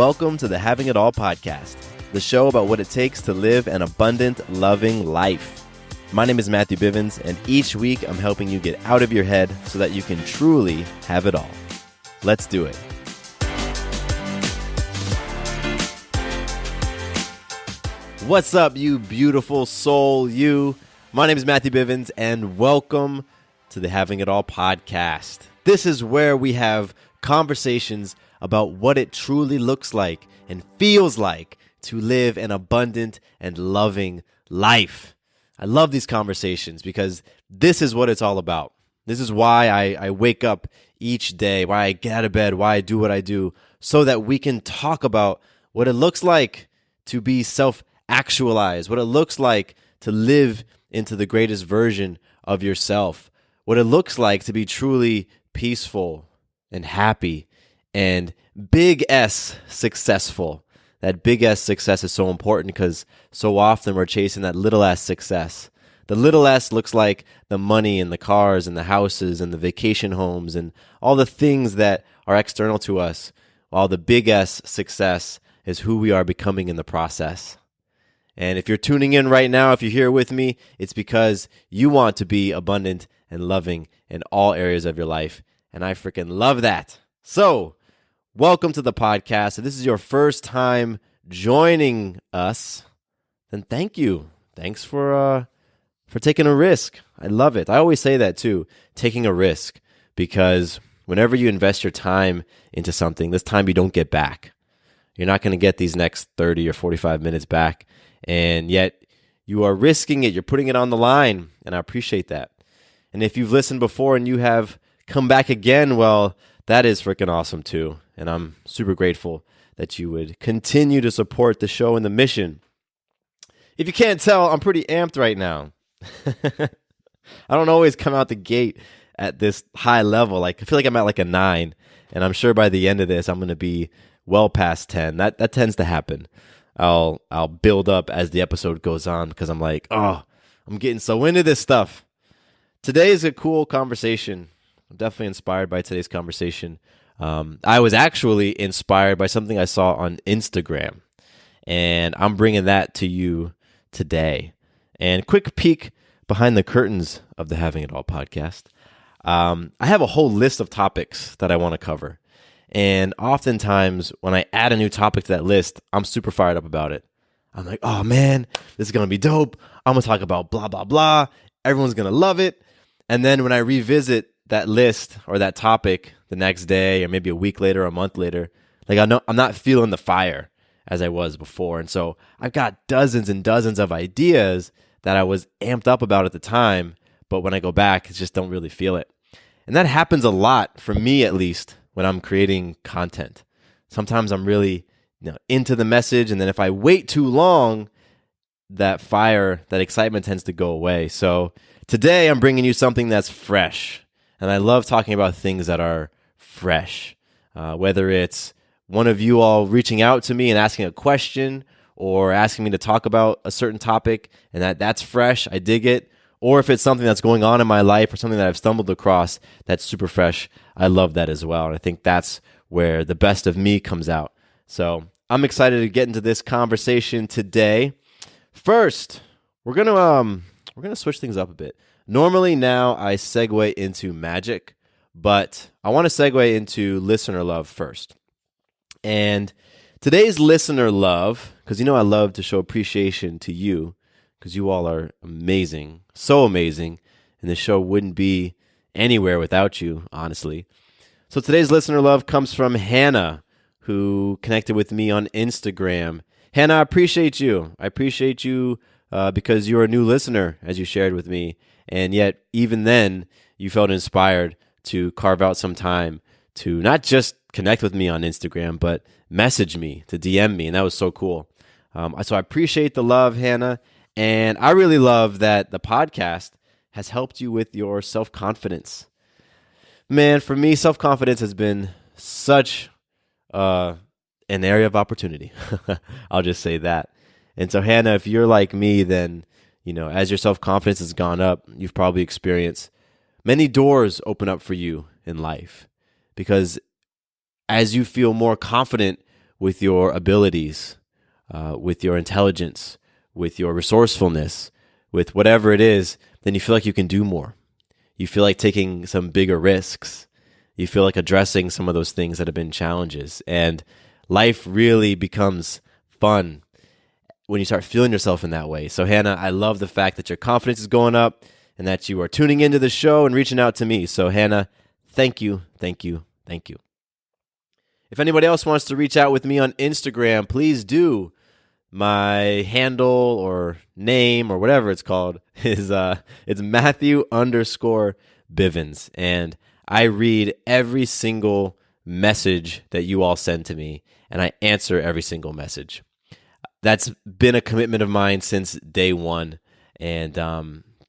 Welcome to the Having It All podcast, the show about what it takes to live an abundant, loving life. My name is Matthew Bivens, and each week I'm helping you get out of your head so that you can truly have it all. Let's do it. What's up, you beautiful soul, you? My name is Matthew Bivens, and welcome to the Having It All podcast. This is where we have conversations about what it truly looks like and feels like to live an abundant and loving life. I love these conversations because this is what it's all about. This is why I wake up each day, why I get out of bed, why I do what I do, so that we can talk about what it looks like to be self-actualized, what it looks like to live into the greatest version of yourself, what it looks like to be truly peaceful and happy and big S successful. That big S success is so important because so often we're chasing that little s success. The little s looks like the money and the cars and the houses and the vacation homes and all the things that are external to us, while the big S success is who we are becoming in the process. And if you're tuning in right now, if you're here with me, it's because you want to be abundant and loving in all areas of your life. And I freaking love that. So, welcome to the podcast. If this is your first time joining us, then thank you. Thanks for taking a risk. I love it. I always say that too, taking a risk, because whenever you invest your time into something, this time you don't get back. You're not going to get these next 30 or 45 minutes back, and yet you are risking it. You're putting it on the line, and I appreciate that. And if you've listened before and you have come back again, well, that is freaking awesome too. And I'm super grateful that you would continue to support the show and the mission. If you can't tell, I'm pretty amped right now. I don't always come out the gate at this high level. Like, I feel like I'm at like a 9, and I'm sure by the end of this, I'm going to be well past 10. That tends to happen. I'll build up as the episode goes on because I'm like, oh, I'm getting so into this stuff. Today is a cool conversation. I'm definitely inspired by today's conversation. I was actually inspired by something I saw on Instagram, and I'm bringing that to you today. And quick peek behind the curtains of the Having It All podcast. I have a whole list of topics that I want to cover. And oftentimes when I add a new topic to that list, I'm super fired up about it. I'm like, oh man, this is going to be dope. I'm going to talk about blah, blah, blah. Everyone's going to love it. And then when I revisit that list or that topic the next day or maybe a week later or a month later, like I'm not feeling the fire as I was before. And so I've got dozens and dozens of ideas that I was amped up about at the time, but when I go back, I just don't really feel it. And that happens a lot, for me at least, when I'm creating content. Sometimes I'm really into the message, and then if I wait too long, that fire, that excitement tends to go away. So today I'm bringing you something that's fresh. And I love talking about things that are fresh, whether it's one of you all reaching out to me and asking a question or asking me to talk about a certain topic, and that's fresh. I dig it. Or if it's something that's going on in my life or something that I've stumbled across that's super fresh, I love that as well. And I think that's where the best of me comes out. So I'm excited to get into this conversation today. First, we're gonna switch things up a bit. Normally now I segue into magic, but I want to segue into listener love first. And today's listener love, because I love to show appreciation to you, because you all are amazing, so amazing, and the show wouldn't be anywhere without you, honestly. So today's listener love comes from Hannah, who connected with me on Instagram. Hannah, I appreciate you. I appreciate you because you're a new listener, as you shared with me. And yet, even then, you felt inspired to carve out some time to not just connect with me on Instagram, but message me, to DM me. And that was so cool. So I appreciate the love, Hannah. And I really love that the podcast has helped you with your self-confidence. Man, for me, self-confidence has been such an area of opportunity. I'll just say that. And so, Hannah, if you're like me, then as your self-confidence has gone up, you've probably experienced many doors open up for you in life, because as you feel more confident with your abilities, with your intelligence, with your resourcefulness, with whatever it is, then you feel like you can do more. You feel like taking some bigger risks. You feel like addressing some of those things that have been challenges. And life really becomes fun when you start feeling yourself in that way. So Hannah, I love the fact that your confidence is going up and that you are tuning into the show and reaching out to me. So Hannah, thank you, thank you, thank you. If anybody else wants to reach out with me on Instagram, please do. My handle or name or whatever it's called is it's Matthew_Bivens. And I read every single message that you all send to me, and I answer every single message. That's been a commitment of mine since day one. And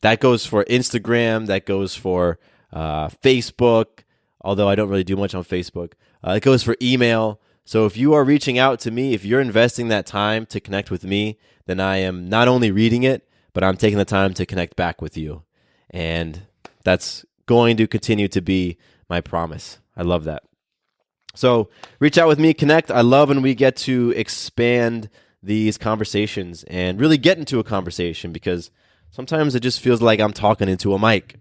that goes for Instagram, that goes for Facebook, although I don't really do much on Facebook. It goes for email. So if you are reaching out to me, if you're investing that time to connect with me, then I am not only reading it, but I'm taking the time to connect back with you. And that's going to continue to be my promise. I love that. So reach out with me, connect. I love when we get to expand these conversations and really get into a conversation, because sometimes it just feels like I'm talking into a mic.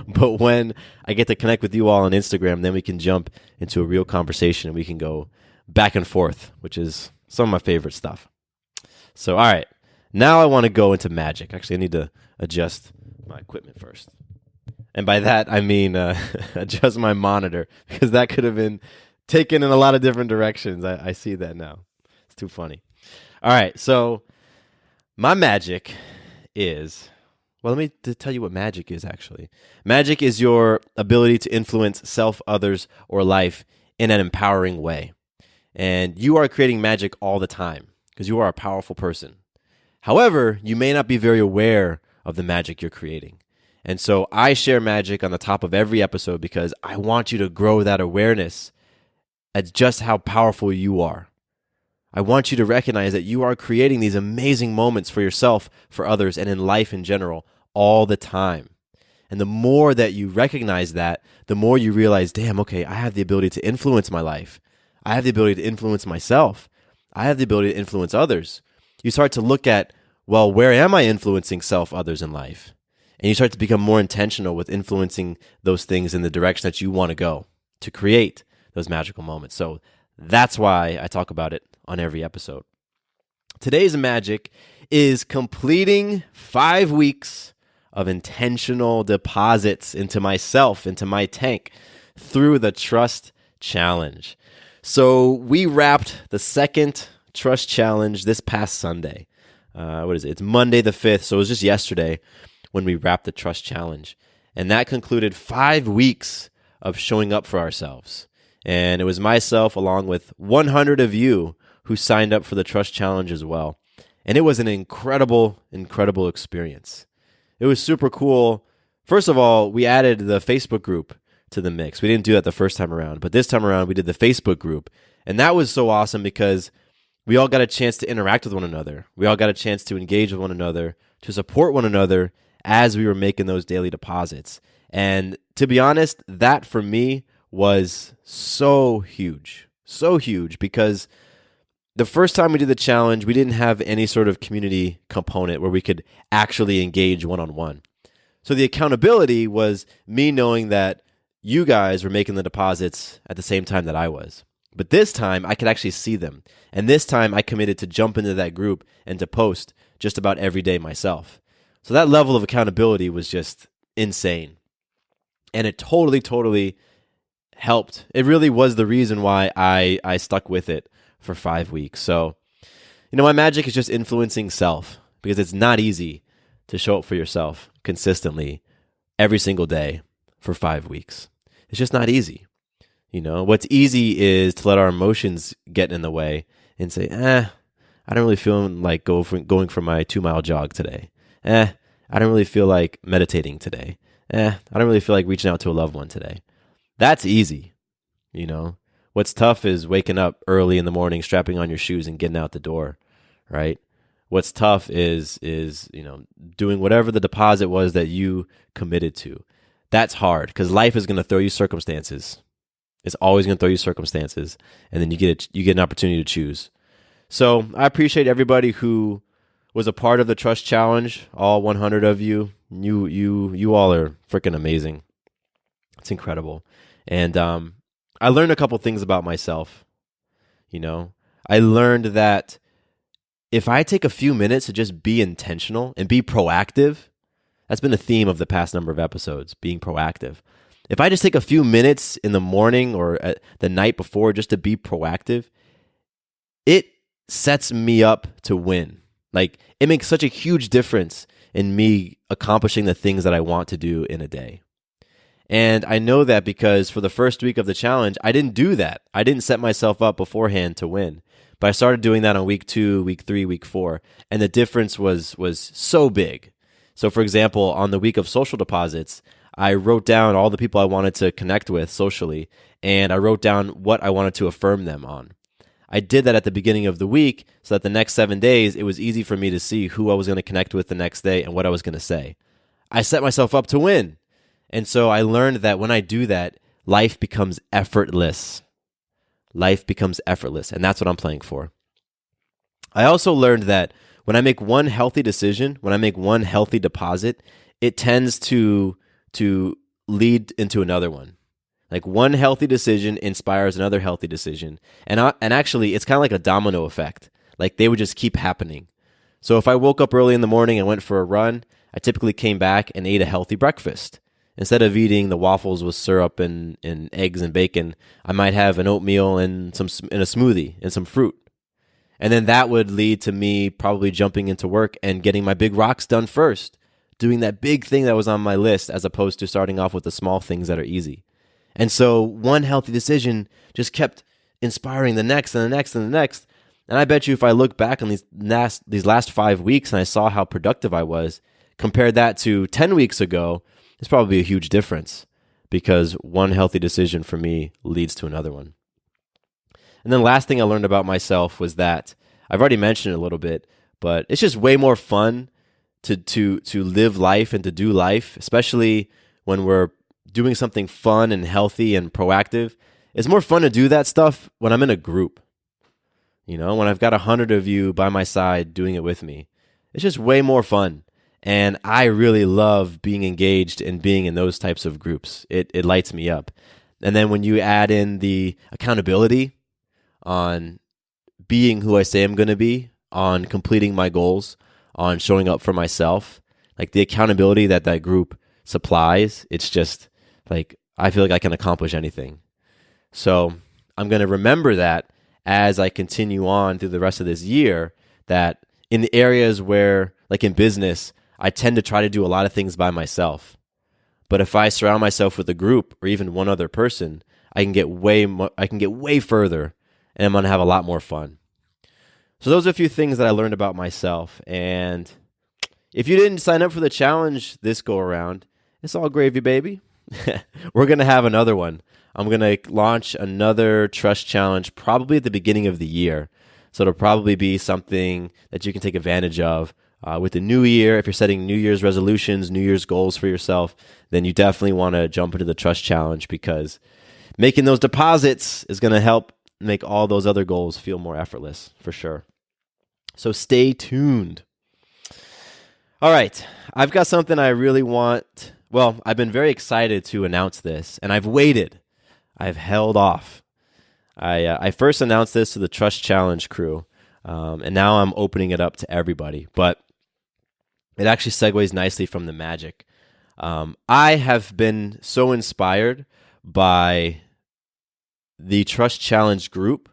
But when I get to connect with you all on Instagram, then we can jump into a real conversation and we can go back and forth, which is some of my favorite stuff. So, all right, now I want to go into magic. Actually, I need to adjust my equipment first. And by that, I mean adjust my monitor, because that could have been taken in a lot of different directions. I see that now. It's too funny. All right, so my magic is... Well, let me tell you what magic is, actually. Magic is your ability to influence self, others, or life in an empowering way. And you are creating magic all the time because you are a powerful person. However, you may not be very aware of the magic you're creating. And so I share magic on the top of every episode because I want you to grow that awareness at just how powerful you are. I want you to recognize that you are creating these amazing moments for yourself, for others, and in life in general all the time. And the more that you recognize that, the more you realize, damn, okay, I have the ability to influence my life. I have the ability to influence myself. I have the ability to influence others. You start to look at, well, where am I influencing self, others, in life? And you start to become more intentional with influencing those things in the direction that you want to go to create those magical moments. So that's why I talk about it on every episode. Today's magic is completing 5 weeks of intentional deposits into myself, into my tank, through the Trust Challenge. So we wrapped the second Trust Challenge this past Sunday. What is it? It's Monday the 5th, so it was just yesterday when we wrapped the Trust Challenge. And that concluded 5 weeks of showing up for ourselves. And it was myself along with 100 of you who signed up for the Trust Challenge as well. And it was an incredible, incredible experience. It was super cool. First of all, we added the Facebook group to the mix. We didn't do that the first time around, but this time around we did the Facebook group. And that was so awesome because we all got a chance to interact with one another. We all got a chance to engage with one another, to support one another as we were making those daily deposits. And to be honest, that for me was so huge because the first time we did the challenge, we didn't have any sort of community component where we could actually engage one-on-one. So the accountability was me knowing that you guys were making the deposits at the same time that I was. But this time, I could actually see them. And this time, I committed to jump into that group and to post just about every day myself. So that level of accountability was just insane. And it totally helped. It really was the reason why I stuck with it for 5 weeks. So, my magic is just influencing self, because it's not easy to show up for yourself consistently every single day for 5 weeks. It's just not easy. What's easy is to let our emotions get in the way and say, I don't really feel like going for my 2-mile jog today. I don't really feel like meditating today. I don't really feel like reaching out to a loved one today. That's easy. What's tough is waking up early in the morning, strapping on your shoes and getting out the door, right? What's tough is doing whatever the deposit was that you committed to. That's hard because life is going to throw you circumstances. It's always going to throw you circumstances, and then you get an opportunity to choose. So I appreciate everybody who was a part of the Trust Challenge. All 100 of you. You all are freaking amazing. It's incredible. And I learned a couple things about myself. I learned that if I take a few minutes to just be intentional and be proactive, that's been a theme of the past number of episodes, being proactive. If I just take a few minutes in the morning or the night before just to be proactive, it sets me up to win. Like, it makes such a huge difference in me accomplishing the things that I want to do in a day. And I know that because for the first week of the challenge, I didn't do that. I didn't set myself up beforehand to win. But I started doing that on week 2, week 3, week 4, and the difference was so big. So, for example, on the week of social deposits, I wrote down all the people I wanted to connect with socially, and I wrote down what I wanted to affirm them on. I did that at the beginning of the week so that the next 7 days, it was easy for me to see who I was going to connect with the next day and what I was going to say. I set myself up to win. And so I learned that when I do that, life becomes effortless. Life becomes effortless, and that's what I'm playing for. I also learned that when I make one healthy decision, when I make one healthy deposit, it tends to lead into another one. Like, one healthy decision inspires another healthy decision. And actually, it's kind of like a domino effect. Like, they would just keep happening. So if I woke up early in the morning and went for a run, I typically came back and ate a healthy breakfast. Instead of eating the waffles with syrup and eggs and bacon, I might have an oatmeal and a smoothie and some fruit. And then that would lead to me probably jumping into work and getting my big rocks done first, doing that big thing that was on my list as opposed to starting off with the small things that are easy. And so one healthy decision just kept inspiring the next and the next and the next. And I bet you if I look back on these last 5 weeks and I saw how productive I was, compared that to 10 weeks ago, it's probably a huge difference because one healthy decision for me leads to another one. And then last thing I learned about myself was that I've already mentioned it a little bit, but it's just way more fun to live life and to do life, especially when we're doing something fun and healthy and proactive. It's more fun to do that stuff when I'm in a group. When I've got 100 of you by my side doing it with me. It's just way more fun. And I really love being engaged and being in those types of groups. It lights me up. And then when you add in the accountability on being who I say I'm going to be, on completing my goals, on showing up for myself, like the accountability that group supplies, it's just like I feel like I can accomplish anything. So I'm going to remember that as I continue on through the rest of this year, that in the areas where, like in business, I tend to try to do a lot of things by myself. But if I surround myself with a group or even one other person, I can get way further, and I'm going to have a lot more fun. So those are a few things that I learned about myself. And if you didn't sign up for the challenge this go around, it's all gravy, baby. We're going to have another one. I'm going to launch another Trust Challenge probably at the beginning of the year. So it'll probably be something that you can take advantage of with the new year. If you're setting New Year's resolutions, New Year's goals for yourself, then you definitely want to jump into the Trust Challenge because making those deposits is going to help make all those other goals feel more effortless for sure. So stay tuned. All right. I've got something I really want. Well, I've been very excited to announce this, and I've waited. I've held off. I first announced this to the Trust Challenge crew, and now I'm opening it up to everybody. But it actually segues nicely from the magic. I have been so inspired by the Trust Challenge group,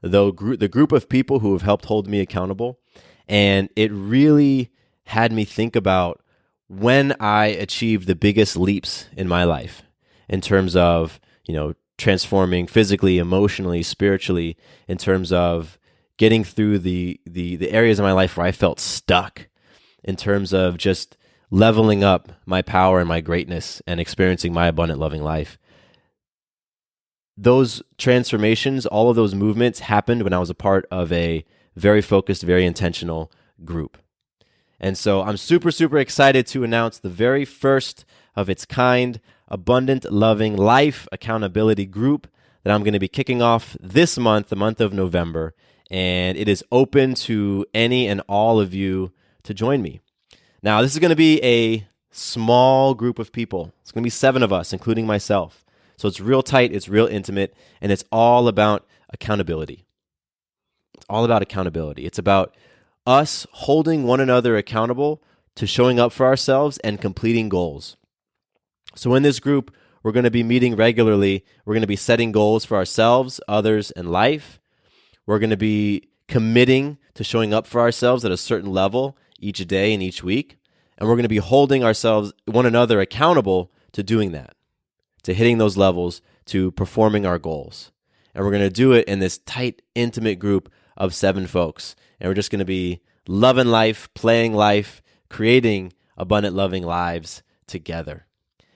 the group of people who have helped hold me accountable, and it really had me think about when I achieved the biggest leaps in my life in terms of, transforming physically, emotionally, spiritually, in terms of getting through the areas of my life where I felt stuck, in terms of just leveling up my power and my greatness and experiencing my abundant, loving life. Those transformations, all of those movements happened when I was a part of a very focused, very intentional group. And so I'm super, super excited to announce the very first of its kind Abundant Loving Life Accountability Group that I'm going to be kicking off this month, the month of November, and it is open to any and all of you to join me. Now, this is going to be a small group of people. It's going to be 7 of us, including myself. So it's real tight, it's real intimate, and it's all about accountability. It's all about accountability. It's about us holding one another accountable to showing up for ourselves and completing goals. So in this group, we're going to be meeting regularly. We're going to be setting goals for ourselves, others, and life. We're going to be committing to showing up for ourselves at a certain level each day and each week. And we're going to be holding one another accountable to doing that, to hitting those levels, to performing our goals. And we're going to do it in this tight, intimate group of 7 folks. And we're just going to be loving life, playing life, creating abundant, loving lives together.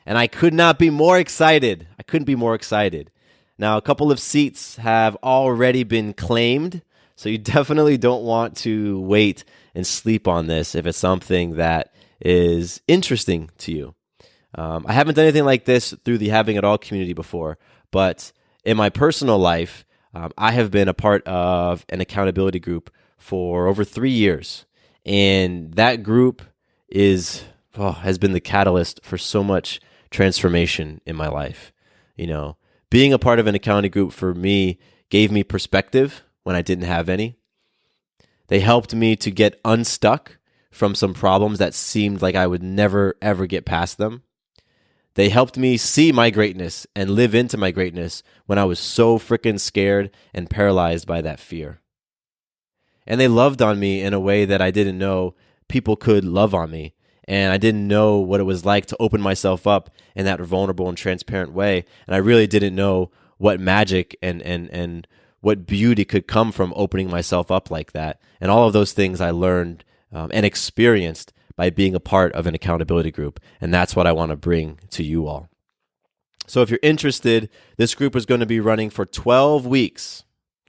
And I could not be more excited. I couldn't be more excited. Now, a couple of seats have already been claimed, so you definitely don't want to wait and sleep on this if it's something that is interesting to you. I haven't done anything like this through the Having It All community before, but in my personal life, I have been a part of an accountability group for over 3 years. And that group has been the catalyst for so much transformation in my life. Being a part of an accountability group for me gave me perspective when I didn't have any. They helped me to get unstuck from some problems that seemed like I would never, ever get past them. They helped me see my greatness and live into my greatness when I was so freaking scared and paralyzed by that fear. And they loved on me in a way that I didn't know people could love on me. And I didn't know what it was like to open myself up in that vulnerable and transparent way. And I really didn't know what magic and what beauty could come from opening myself up like that. And all of those things I learned and experienced by being a part of an accountability group. And that's what I want to bring to you all. So if you're interested, this group is going to be running for 12 weeks.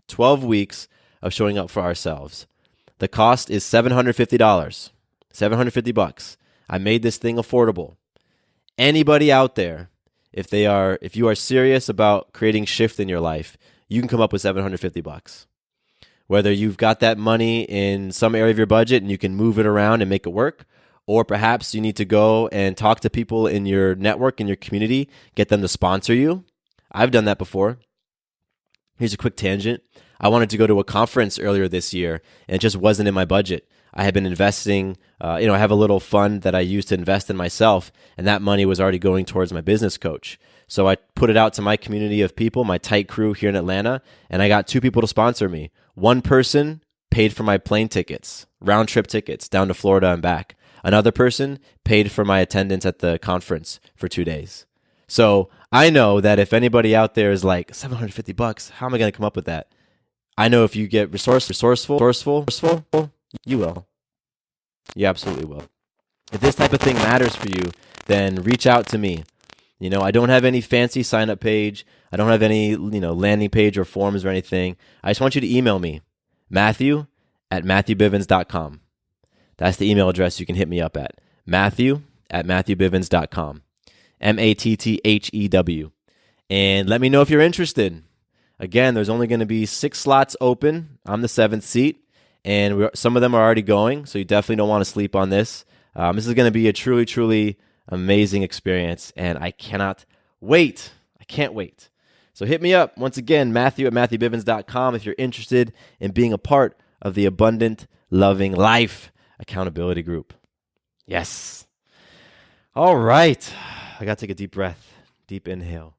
12 weeks of showing up for ourselves. The cost is $750. $750. I made this thing affordable. Anybody out there, if you are serious about creating shift in your life, you can come up with $750. Whether you've got that money in some area of your budget and you can move it around and make it work, or perhaps you need to go and talk to people in your network, in your community, get them to sponsor you. I've done that before. Here's a quick tangent. I wanted to go to a conference earlier this year, and it just wasn't in my budget. I had been investing, I have a little fund that I use to invest in myself, and that money was already going towards my business coach. So I put it out to my community of people, my tight crew here in Atlanta, and I got 2 people to sponsor me. One person paid for my plane tickets, round trip tickets down to Florida and back. Another person paid for my attendance at the conference for 2 days. So I know that if anybody out there is like, $750, how am I going to come up with that? I know if you get resourceful, you will. You absolutely will. If this type of thing matters for you, then reach out to me. I don't have any fancy sign-up page. I don't have any, landing page or forms or anything. I just want you to email me, Matthew@MatthewBivens.com. That's the email address you can hit me up at, Matthew@MatthewBivens.com. MatThew. And let me know if you're interested. Again, there's only going to be 6 slots open. I'm the 7th seat, and some of them are already going, so you definitely don't want to sleep on this. This is going to be a truly, truly amazing experience, and I cannot wait. I can't wait. So hit me up. Once again, Matthew@MatthewBivens.com if you're interested in being a part of the Abundant Loving Life Accountability Group. Yes. All right. I got to take a deep breath. Deep inhale.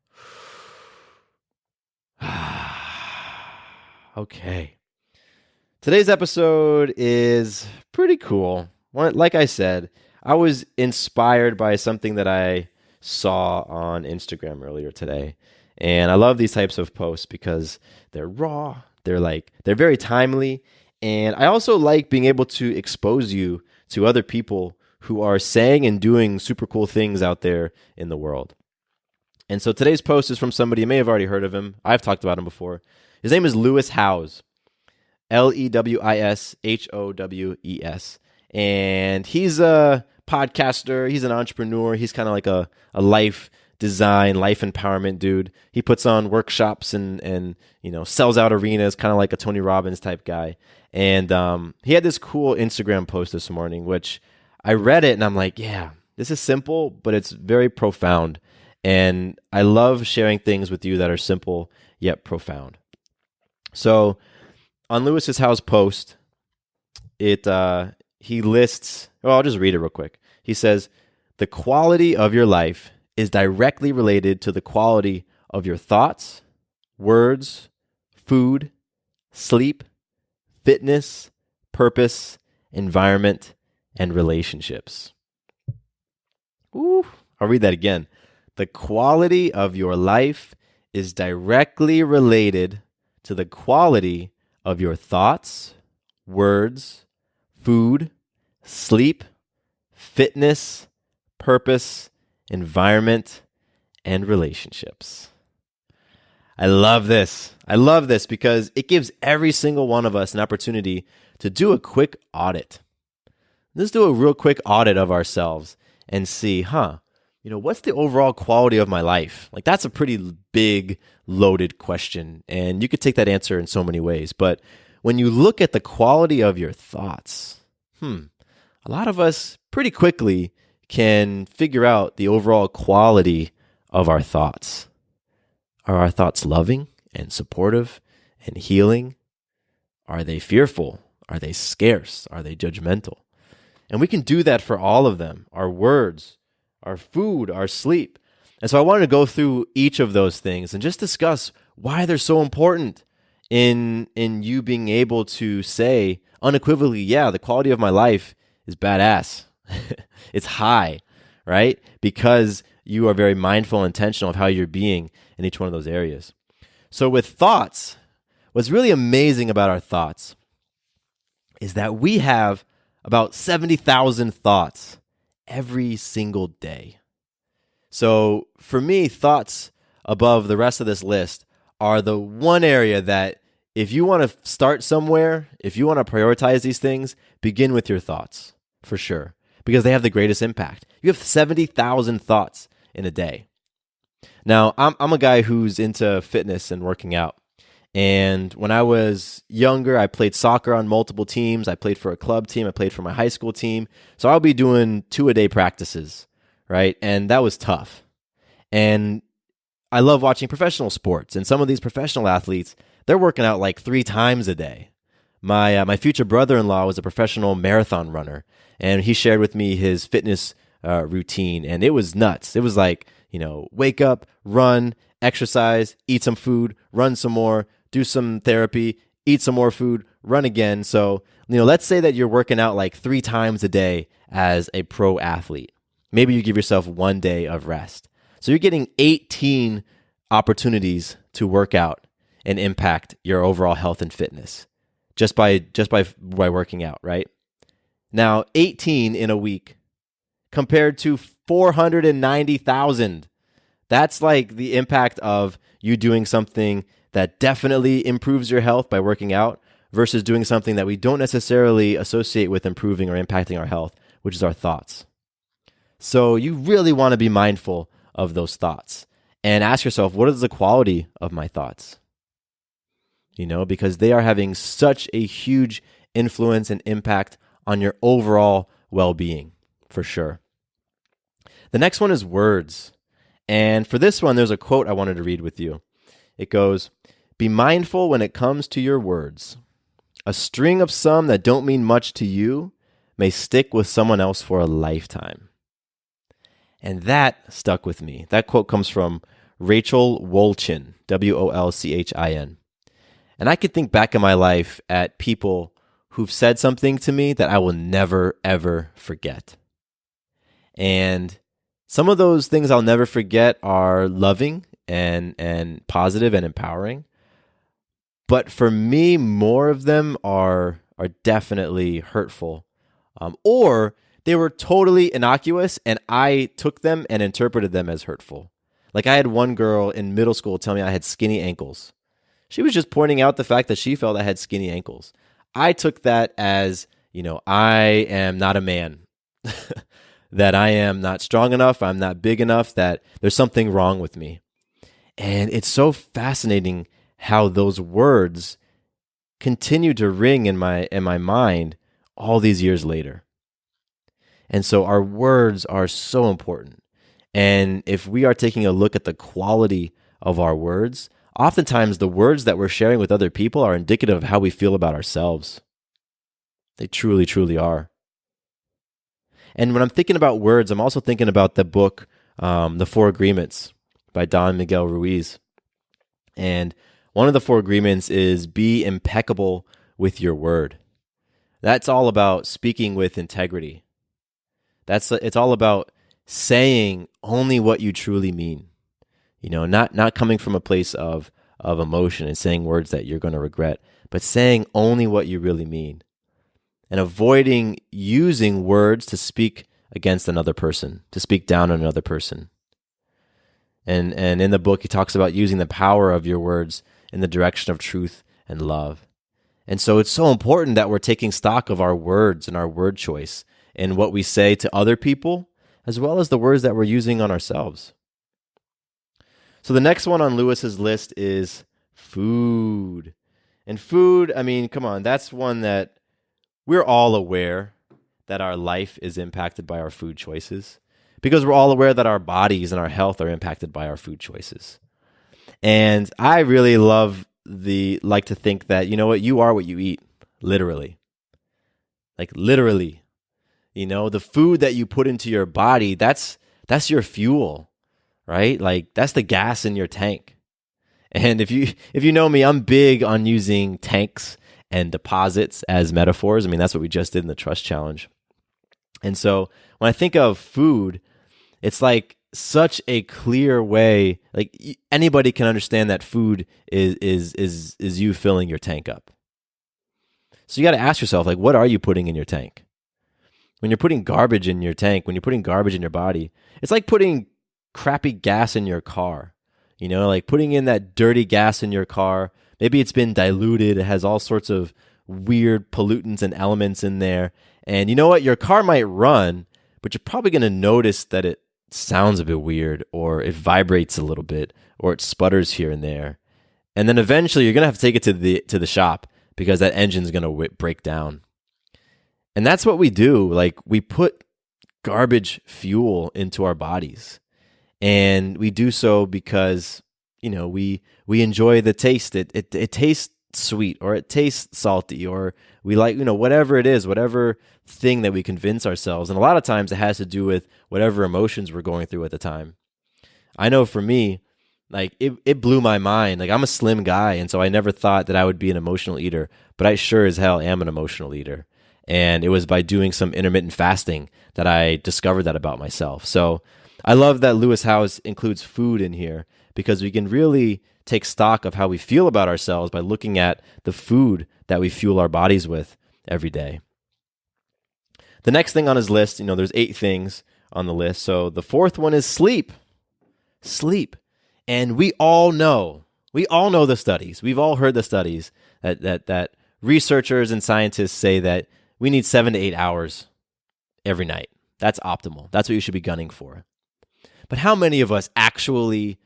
Okay. Today's episode is pretty cool. Like I said, I was inspired by something that I saw on Instagram earlier today. And I love these types of posts because they're raw, they're very timely, and I also like being able to expose you to other people who are saying and doing super cool things out there in the world. And so today's post is from somebody, you may have already heard of him. I've talked about him before. His name is Lewis Howes. LEWISHOWES. And he's a podcaster. He's an entrepreneur. He's kind of like a life design, life empowerment dude. He puts on workshops and sells out arenas, kind of like a Tony Robbins type guy. And he had this cool Instagram post this morning, which I read it and I'm like, yeah, this is simple, but it's very profound. And I love sharing things with you that are simple yet profound. So on Lewis's House post, he lists, I'll just read it real quick. He says, the quality of your life is directly related to the quality of your thoughts, words, food, sleep, fitness, purpose, environment, and relationships. Ooh, I'll read that again. The quality of your life is directly related to the quality of your thoughts, words, food, sleep, fitness, purpose, environment, and relationships. I love this. I love this because it gives every single one of us an opportunity to do a quick audit. Let's do a real quick audit of ourselves and see, what's the overall quality of my life? Like, that's a pretty big, loaded question. And you could take that answer in so many ways. But when you look at the quality of your thoughts, a lot of us pretty quickly can figure out the overall quality of our thoughts. Are our thoughts loving and supportive and healing? Are they fearful? Are they scarce? Are they judgmental? And we can do that for all of them, our words, our food, our sleep. And so I wanted to go through each of those things and just discuss why they're so important in you being able to say unequivocally, yeah, the quality of my life is badass. It's high, right? Because you are very mindful and intentional of how you're being in each one of those areas. So with thoughts, what's really amazing about our thoughts is that we have about 70,000 thoughts every single day. So for me, thoughts above the rest of this list are the one area that if you want to start somewhere, if you want to prioritize these things, begin with your thoughts for sure, because they have the greatest impact. You have 70,000 thoughts in a day. Now, I'm a guy who's into fitness and working out. And when I was younger, I played soccer on multiple teams. I played for a club team. I played for my high school team. So I'll be doing 2-a-day practices, right? And that was tough. And I love watching professional sports. And some of these professional athletes, they're working out like 3 times a day. My future brother-in-law was a professional marathon runner, and he shared with me his fitness routine, and it was nuts. It was like, wake up, run, exercise, eat some food, run some more, do some therapy, eat some more food, run again. So, let's say that you're working out like 3 times a day as a pro athlete. Maybe you give yourself 1 day of rest. So you're getting 18 opportunities to work out and impact your overall health and fitness just by working out, right? Now, 18 in a week compared to 490,000. That's like the impact of you doing something that definitely improves your health by working out versus doing something that we don't necessarily associate with improving or impacting our health, which is our thoughts. So you really want to be mindful of those thoughts and ask yourself, what is the quality of my thoughts? Because they are having such a huge influence and impact on your overall well-being, for sure. The next one is words. And for this one, there's a quote I wanted to read with you. It goes, "Be mindful when it comes to your words. A string of some that don't mean much to you may stick with someone else for a lifetime." And that stuck with me. That quote comes from Rachel Wolchin, Wolchin. And I could think back in my life at people who've said something to me that I will never, ever forget. And some of those things I'll never forget are loving and positive and empowering. But for me, more of them are definitely hurtful. Or they were totally innocuous and I took them and interpreted them as hurtful. Like I had one girl in middle school tell me I had skinny ankles. She was just pointing out the fact that she felt I had skinny ankles. I took that as, I am not a man. that I am not strong enough, I'm not big enough, that there's something wrong with me. And it's so fascinating how those words continue to ring in my mind all these years later. And so our words are so important. And if we are taking a look at the quality of our words, oftentimes the words that we're sharing with other people are indicative of how we feel about ourselves. They truly, truly are. And when I'm thinking about words, I'm also thinking about the book, The Four Agreements by Don Miguel Ruiz. And one of the four agreements is be impeccable with your word. That's all about speaking with integrity. It's all about saying only what you truly mean. Not coming from a place of emotion and saying words that you're going to regret, but saying only what you really mean. And avoiding using words to speak against another person, to speak down on another person. And in the book, he talks about using the power of your words in the direction of truth and love. And so it's so important that we're taking stock of our words and our word choice and what we say to other people, as well as the words that we're using on ourselves. So the next one on Lewis's list is food. And food, come on, that's one that we're all aware that our life is impacted by our food choices, because we're all aware that our bodies and our health are impacted by our food choices. And I really like to think that, you are what you eat, literally. Like literally. The food that you put into your body, that's your fuel, right? Like that's the gas in your tank. And if you know me, I'm big on using tanks and deposits as metaphors. That's what we just did in the Trust Challenge. And so when I think of food, it's like such a clear way, like anybody can understand that food is you filling your tank up. So you got to ask yourself, like, what are you putting in your tank? When you're putting garbage in your tank, when you're putting garbage in your body, it's like putting crappy gas in your car. Like putting in that dirty gas in your car. Maybe it's been diluted. It has all sorts of weird pollutants and elements in there. And you know what? Your car might run, but you're probably going to notice that it sounds a bit weird, or it vibrates a little bit, or it sputters here and there. And then eventually you're going to have to take it to the shop because that engine's going to break down. And that's what we do. Like we put garbage fuel into our bodies. And we do so because, we enjoy the taste. It tastes sweet, or it tastes salty, or we like, whatever it is, whatever thing that we convince ourselves. And a lot of times it has to do with whatever emotions we're going through at the time. I know for me, like it blew my mind. Like I'm a slim guy, and so I never thought that I would be an emotional eater, but I sure as hell am an emotional eater. And it was by doing some intermittent fasting that I discovered that about myself. So I love that Lewis Howes includes food in here, because we can really take stock of how we feel about ourselves by looking at the food that we fuel our bodies with every day. The next thing on his list, there's 8 things on the list. So the fourth one is sleep. Sleep. And we all know the studies. We've all heard the studies that researchers and scientists say that we need 7 to 8 hours every night. That's optimal. That's what you should be gunning for. But how many of us actually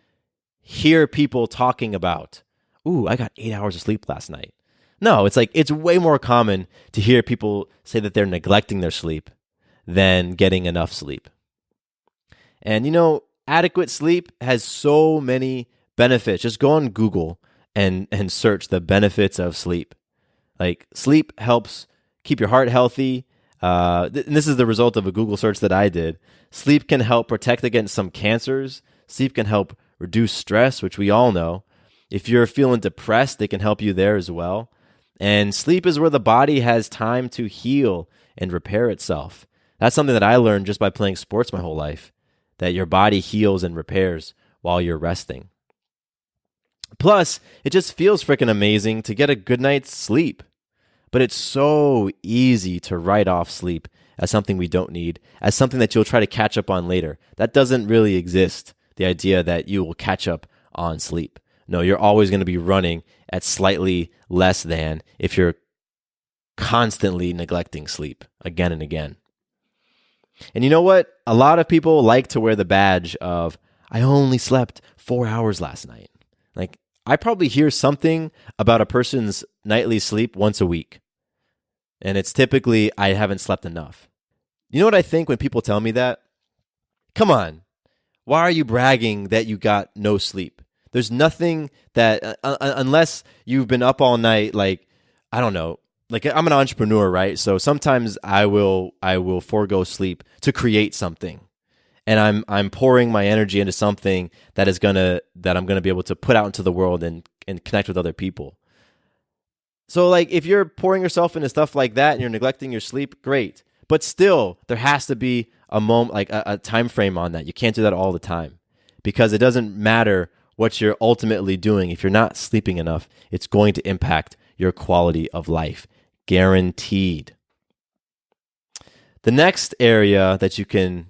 hear people talking about, ooh, I got 8 hours of sleep last night? No, it's way more common to hear people say that they're neglecting their sleep than getting enough sleep. And adequate sleep has so many benefits. Just go on Google and search the benefits of sleep. Like sleep helps keep your heart healthy. And this is the result of a Google search that I did. Sleep can help protect against some cancers. Sleep can help reduce stress, which we all know. If you're feeling depressed, it can help you there as well. And sleep is where the body has time to heal and repair itself. That's something that I learned just by playing sports my whole life, that your body heals and repairs while you're resting. Plus, it just feels freaking amazing to get a good night's sleep. But it's so easy to write off sleep as something we don't need, as something that you'll try to catch up on later. That doesn't really exist, the idea that you will catch up on sleep. No, you're always going to be running at slightly less than if you're constantly neglecting sleep again and again. And you know what? A lot of people like to wear the badge of, I only slept 4 hours last night. Like, I probably hear something about a person's nightly sleep once a week. And it's typically, I haven't slept enough. You know what I think when people tell me that? Come on. Why are you bragging that you got no sleep? There's nothing that, unless you've been up all night, like, I don't know, like I'm an entrepreneur, right? So sometimes I will forego sleep to create something. And I'm pouring my energy into something that I'm gonna be able to put out into the world and connect with other people. So like if you're pouring yourself into stuff like that and you're neglecting your sleep, great. But still, there has to be a moment, like a time frame on that. You can't do that all the time because it doesn't matter what you're ultimately doing. If you're not sleeping enough, it's going to impact your quality of life. Guaranteed. The next area that you can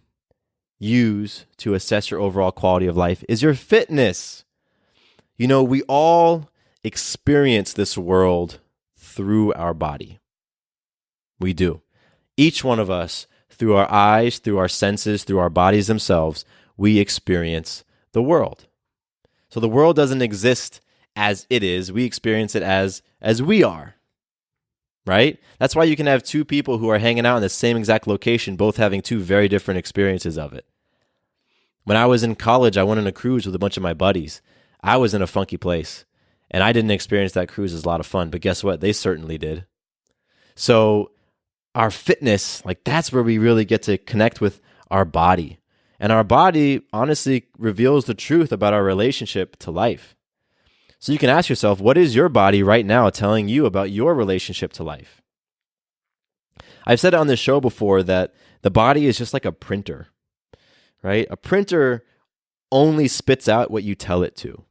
use to assess your overall quality of life is your fitness. You know, we all experience this world through our body. We do. Each one of us, through our eyes, through our senses, through our bodies themselves, we experience the world. So the world doesn't exist as it is. We experience it as we are. Right? That's why you can have two people who are hanging out in the same exact location, both having two very different experiences of it. When I was in college, I went on a cruise with a bunch of my buddies. I was in a funky place, and I didn't experience that cruise as a lot of fun, but guess what? They certainly did. So our fitness, like that's where we really get to connect with our body. And our body honestly reveals the truth about our relationship to life. So you can ask yourself, what is your body right now telling you about your relationship to life? I've said on this show before that the body is just like a printer, right? A printer only spits out what you tell it to.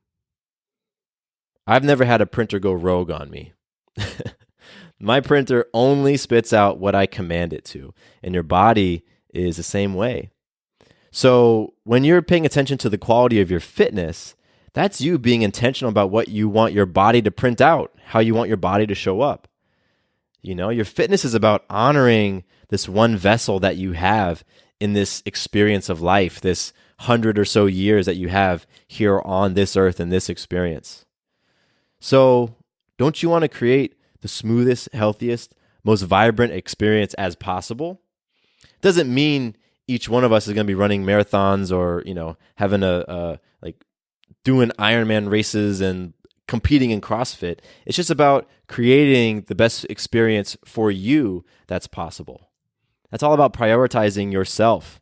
I've never had a printer go rogue on me. My printer only spits out what I command it to, and your body is the same way. So when you're paying attention to the quality of your fitness, that's you being intentional about what you want your body to print out, how you want your body to show up. You know, your fitness is about honoring this one vessel that you have in this experience of life, this 100 or so years that you have here on this earth in this experience. So don't you want to create the smoothest, healthiest, most vibrant experience as possible? Doesn't mean each one of us is going to be running marathons or, you know, having doing Ironman races and competing in CrossFit. It's just about creating the best experience for you that's possible. That's all about prioritizing yourself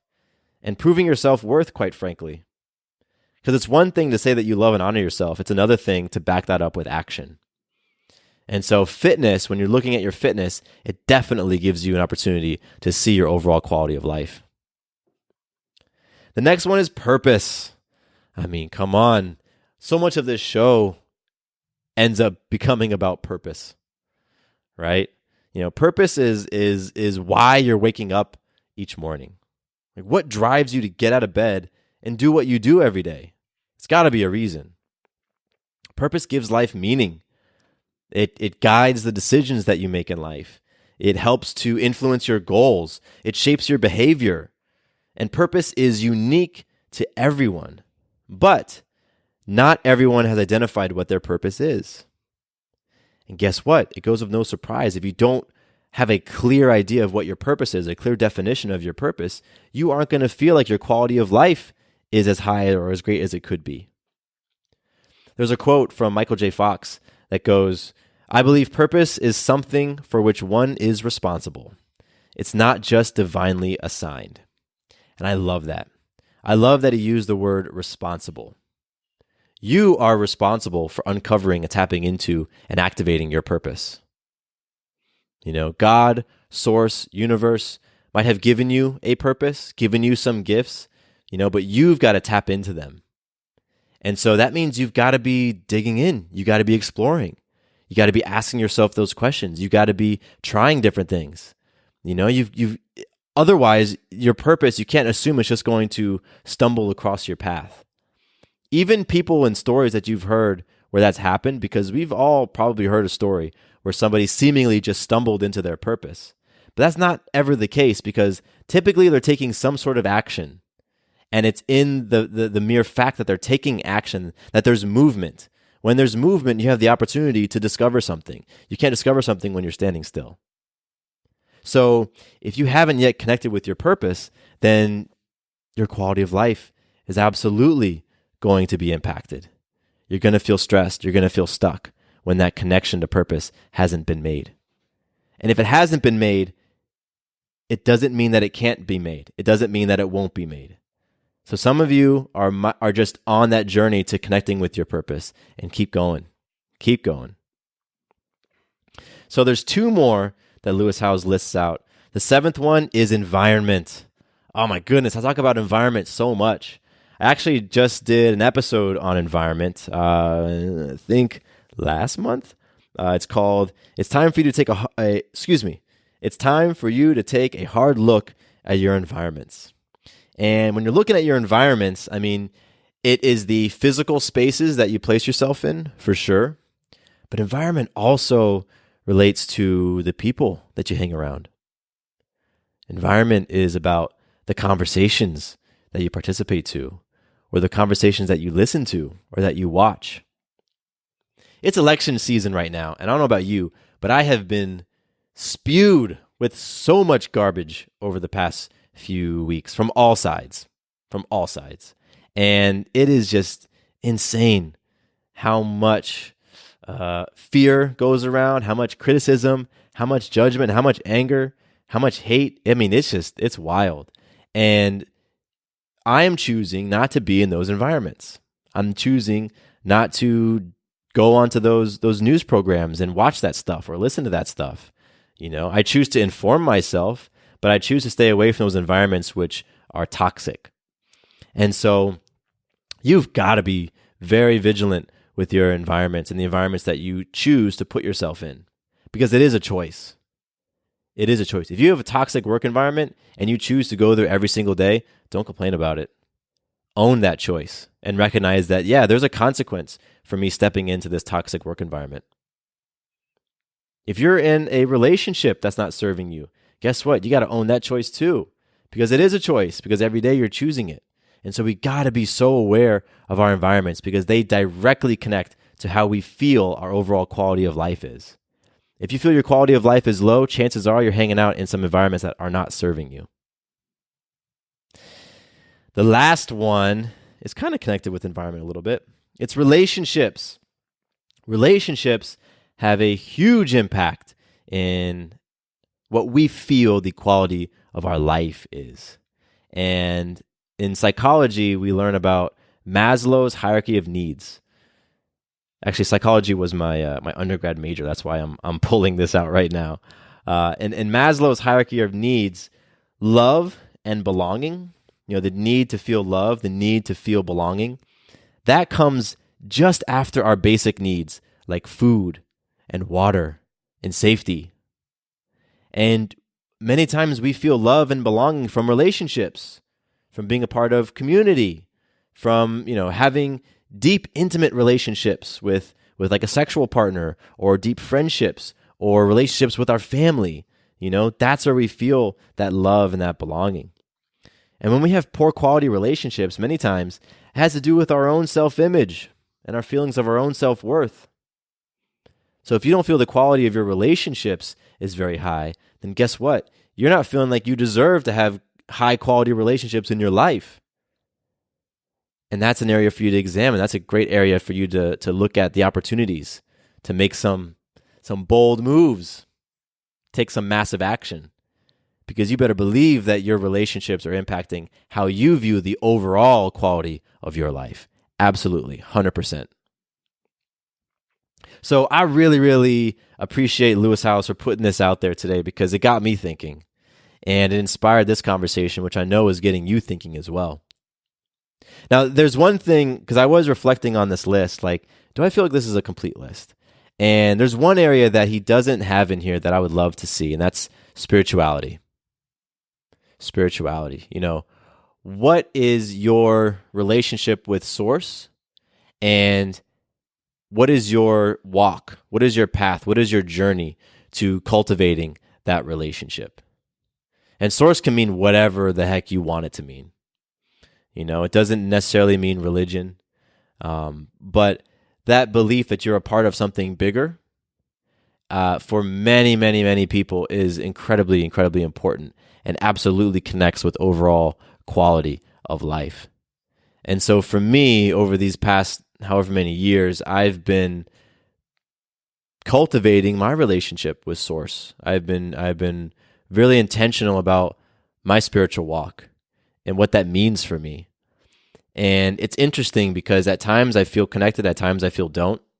and proving your self-worth, quite frankly. Because it's one thing to say that you love and honor yourself. It's another thing to back that up with action. And so fitness, when you're looking at your fitness, it definitely gives you an opportunity to see your overall quality of life. The next one is purpose. I mean, come on. So much of this show ends up becoming about purpose, right? You know, purpose is why you're waking up each morning. Like, what drives you to get out of bed and do what you do every day? It's got to be a reason. Purpose gives life meaning. It guides the decisions that you make in life. It helps to influence your goals. It shapes your behavior. And purpose is unique to everyone. But not everyone has identified what their purpose is. And guess what? It goes with no surprise. If you don't have a clear idea of what your purpose is, a clear definition of your purpose, you aren't going to feel like your quality of life is as high or as great as it could be. There's a quote from Michael J. Fox that goes, "I believe purpose is something for which one is responsible. It's not just divinely assigned." And I love that. I love that he used the word responsible. You are responsible for uncovering and tapping into and activating your purpose. You know, God, source, universe might have given you a purpose, given you some gifts, you know, but you've got to tap into them. And so that means you've got to be digging in. You got to be exploring. You got to be asking yourself those questions. You got to be trying different things. You know, otherwise your purpose, you can't assume it's just going to stumble across your path. Even people in stories that you've heard where that's happened, because we've all probably heard a story where somebody seemingly just stumbled into their purpose. But that's not ever the case, because typically they're taking some sort of action. And it's in the mere fact that they're taking action that there's movement. When there's movement, you have the opportunity to discover something. You can't discover something when you're standing still. So if you haven't yet connected with your purpose, then your quality of life is absolutely going to be impacted. You're going to feel stressed. You're going to feel stuck when that connection to purpose hasn't been made. And if it hasn't been made, it doesn't mean that it can't be made. It doesn't mean that it won't be made. So some of you are just on that journey to connecting with your purpose, and keep going. Keep going. So there's two more that Lewis Howes lists out. The seventh one is environment. Oh my goodness, I talk about environment so much. I actually just did an episode on environment, I think last month. It's called, It's Time for You to Take It's time for you to take a hard look at your environments. And when you're looking at your environments, I mean, it is the physical spaces that you place yourself in, for sure. But environment also relates to the people that you hang around. Environment is about the conversations that you participate to, or the conversations that you listen to, or that you watch. It's election season right now, and I don't know about you, but I have been spewed with so much garbage over the past few weeks from all sides. And it is just insane how much fear goes around, how much criticism, how much judgment, how much anger, how much hate. I mean, it's wild. And I am choosing not to be in those environments. I'm choosing not to go onto those news programs and watch that stuff or listen to that stuff. You know, I choose to inform myself, but I choose to stay away from those environments which are toxic. And so you've got to be very vigilant with your environments and the environments that you choose to put yourself in, because it is a choice. It is a choice. If you have a toxic work environment and you choose to go there every single day, don't complain about it. Own that choice and recognize that, yeah, there's a consequence for me stepping into this toxic work environment. If you're in a relationship that's not serving you, guess what? You got to own that choice too, because it is a choice, because every day you're choosing it. And so we got to be so aware of our environments, because they directly connect to how we feel our overall quality of life is. If you feel your quality of life is low, chances are you're hanging out in some environments that are not serving you. The last one is kind of connected with environment a little bit. It's relationships. Relationships have a huge impact in what we feel the quality of our life is. And in psychology, we learn about Maslow's hierarchy of needs. Actually, psychology was my undergrad major. That's why I'm pulling this out right now. And in Maslow's hierarchy of needs, love and belonging, you know, the need to feel love, the need to feel belonging, that comes just after our basic needs like food and water and safety. And many times we feel love and belonging from relationships, from being a part of community, from, you know, having deep, intimate relationships with like a sexual partner, or deep friendships, or relationships with our family. You know, that's where we feel that love and that belonging. And when we have poor quality relationships, many times it has to do with our own self-image and our feelings of our own self-worth. So if you don't feel the quality of your relationships is very high, then guess what? You're not feeling like you deserve to have high quality relationships in your life. And that's an area for you to examine. That's a great area for you to look at the opportunities to make some bold moves, take some massive action, because you better believe that your relationships are impacting how you view the overall quality of your life. Absolutely, 100%. So I really, really appreciate Lewis Howes for putting this out there today, because it got me thinking, and it inspired this conversation, which I know is getting you thinking as well. Now, there's one thing, because I was reflecting on this list, like, do I feel like this is a complete list? And there's one area that he doesn't have in here that I would love to see, and that's spirituality. Spirituality. You know, what is your relationship with Source? And what is your walk? What is your path? What is your journey to cultivating that relationship. And source can mean whatever the heck you want it to mean. It doesn't necessarily mean religion, but that belief that you're a part of something bigger, for many, many, many people is incredibly, incredibly important and absolutely connects with overall quality of life. And so for me, over these past however many years, I've been cultivating my relationship with Source. I've been really intentional about my spiritual walk and what that means for me. And it's interesting because at times I feel connected, at times I feel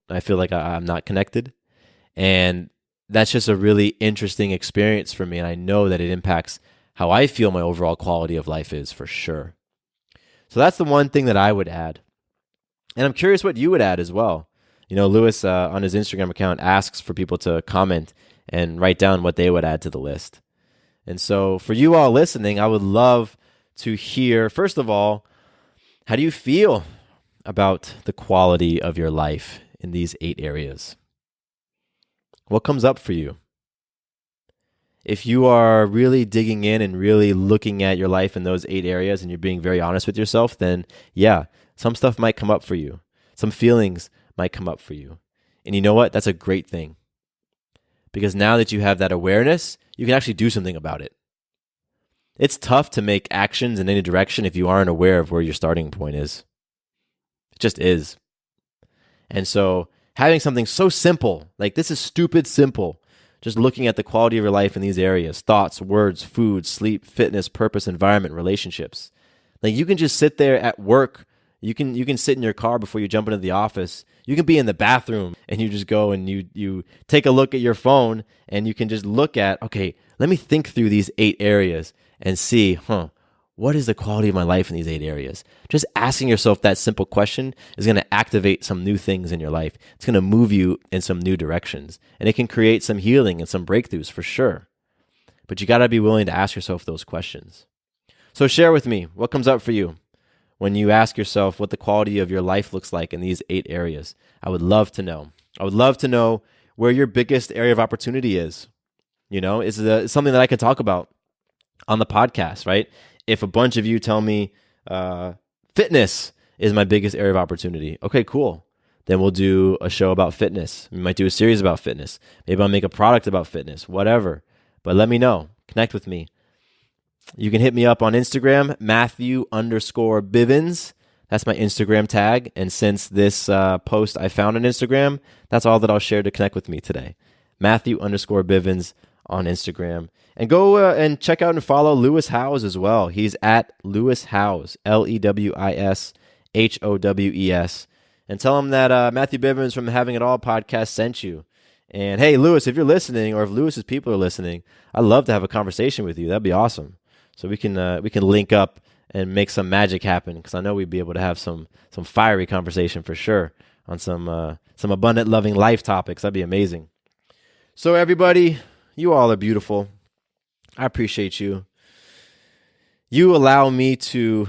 like I'm not connected. And that's just a really interesting experience for me. And I know that it impacts how I feel my overall quality of life is, for sure. So that's the one thing that I would add. And I'm curious what you would add as well. Lewis on his Instagram account asks for people to comment and write down what they would add to the list. And so for you all listening, I would love to hear, first of all, how do you feel about the quality of your life in these 8 areas? What comes up for you? If you are really digging in and really looking at your life in those 8 areas and you're being very honest with yourself, then yeah, some stuff might come up for you. Some feelings might come up for you. And you know what? That's a great thing. Because now that you have that awareness, you can actually do something about it. It's tough to make actions in any direction if you aren't aware of where your starting point is. It just is. And so having something so simple, like this is stupid simple, just looking at the quality of your life in these areas, thoughts, words, food, sleep, fitness, purpose, environment, relationships. Like you can just sit there at work. You can sit in your car before you jump into the office. You can be in the bathroom and you just go and you take a look at your phone and you can just look at, okay, let me think through these 8 areas and see, what is the quality of my life in these 8 areas? Just asking yourself that simple question is going to activate some new things in your life. It's going to move you in some new directions, and it can create some healing and some breakthroughs for sure. But you got to be willing to ask yourself those questions. So share with me what comes up for you when you ask yourself what the quality of your life looks like in these 8 areas. I would love to know. I would love to know where your biggest area of opportunity is. Is something that I can talk about on the podcast, right? If a bunch of you tell me fitness is my biggest area of opportunity, okay, cool. Then we'll do a show about fitness. We might do a series about fitness. Maybe I'll make a product about fitness, whatever. But let me know. Connect with me. You can hit me up on Instagram, Matthew_Bivens. That's my Instagram tag. And since this post I found on Instagram, that's all that I'll share to connect with me today. Matthew_Bivens on Instagram. And go and check out and follow Lewis Howes as well. He's at Lewis Howes, LEWISHOWES. And tell him that Matthew Bivens from the Having It All podcast sent you. And hey, Lewis, if you're listening, or if Lewis's people are listening, I'd love to have a conversation with you. That'd be awesome. So we can link up and make some magic happen, because I know we'd be able to have some fiery conversation for sure on some abundant, loving life topics. That'd be amazing. So everybody, you all are beautiful. I appreciate you. You allow me to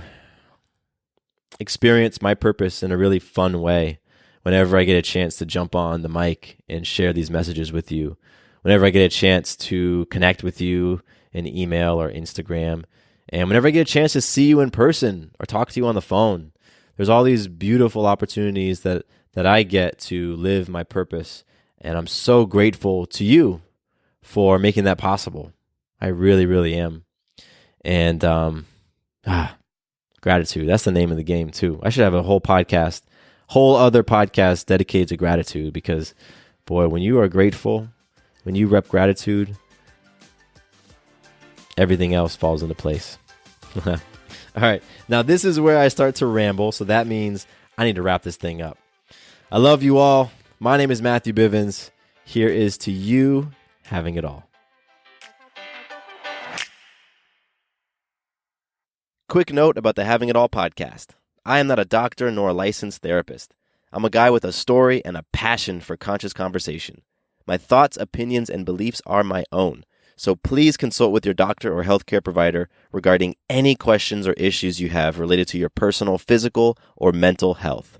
experience my purpose in a really fun way whenever I get a chance to jump on the mic and share these messages with you. Whenever I get a chance to connect with you in email or Instagram. And whenever I get a chance to see you in person or talk to you on the phone. There's all these beautiful opportunities that I get to live my purpose. And I'm so grateful to you for making that possible. I really, really am. And gratitude. That's the name of the game too. I should have a whole other podcast dedicated to gratitude, because boy, when you are grateful, when you rep gratitude, everything else falls into place. All right. Now this is where I start to ramble. So that means I need to wrap this thing up. I love you all. My name is Matthew Bivens. Here is to you having it all. Quick note about the Having It All podcast. I am not a doctor nor a licensed therapist. I'm a guy with a story and a passion for conscious conversation. My thoughts, opinions, and beliefs are my own. So please consult with your doctor or healthcare provider regarding any questions or issues you have related to your personal, physical, or mental health.